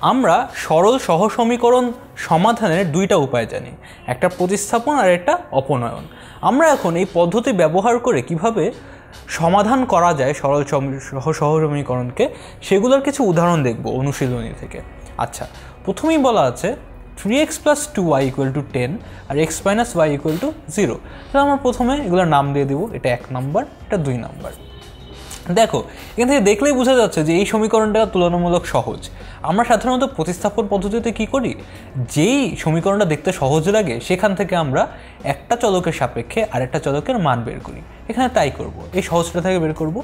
আমরা সরল সহ সমীকরণ সমাধানের দুইটা উপায় জানি, একটা প্রতিস্থাপন আর একটা অপনয়ন। আমরা এখন এই পদ্ধতি ব্যবহার করে কিভাবে সমাধান করা যায় সরল সহ সমীকরণকে সেগুলোর কিছু উদাহরণ দেখব অনুশীলনী থেকে। আচ্ছা, প্রথমেই বলা আছে 3x + 2y = 10 আর x - y = 0। তাহলে আমরা প্রথমে এগুলোর নাম দিয়ে দেবো, এটা 1 নম্বর, এটা 2 নম্বর। দেখো, এখান থেকে দেখলেই বোঝা যাচ্ছে যে এই সমীকরণটা তুলনামূলক সহজ। আমরা সাধারণত প্রতিস্থাপন পদ্ধতিতে কি করি, যেই সমীকরণটা দেখতে সহজ লাগে সেখান থেকে আমরা একটা চলকের সাপেক্ষে আরেকটা চলকের মান বের করি। এখানে তাই করব, এই সহজটা থেকে বের করব।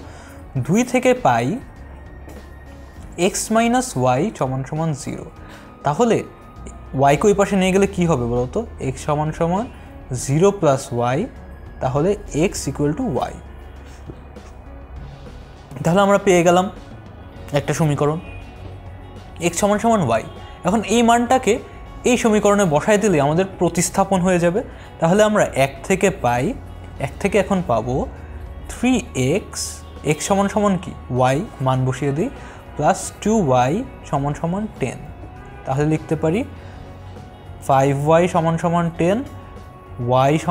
2 থেকে পাই x - y = 0। তাহলে y কে ওই পাশে নিয়ে গেলে কি হবে বলো তো, x = 0 + y, তাহলে x = y। তাহলে আমরা পেয়ে গেলাম একটা সমীকরণ x = y। এখন এই মানটাকে এই সমীকরণে বসাই দিলে আমাদের প্রতিস্থাপন হয়ে যাবে। তাহলে আমরা 1 থেকে পাই, 1 থেকে এখন পাবো 3x, x = কি y, মান বসিয়ে দিই, প্লাস 2y = 10। তাহলে লিখতে পারি 5y = 10, y =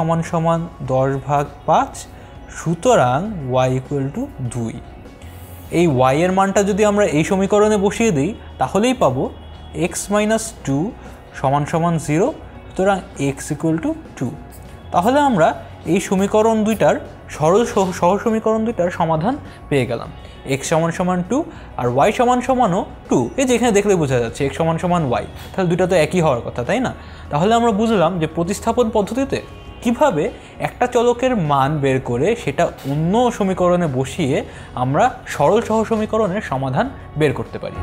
10/5, সুতরাং y = 2। এই y এর মানটা যদি আমরা এই সমীকরণে বসিয়ে দিই তাহলেই পাবো x - 2 = 0, সুতরাং x = 2। তাহলে আমরা এই সমীকরণ দুইটার সরল সহ সমীকরণ দুইটার সমাধান পেয়ে গেলাম। x = 2 আর y = 2। এই যে এখানে দেখলে বোঝা যাচ্ছে x = y, তাহলে দুইটা তো একই হওয়ার কথা, তাই না? তাহলে আমরা বুঝলাম যে প্রতিস্থাপন পদ্ধতিতে কিভাবে একটা চলকের মান বের করে সেটা অন্য সমীকরণে বসিয়ে আমরা সরল সহ সমীকরণের সমাধান বের করতে পারি।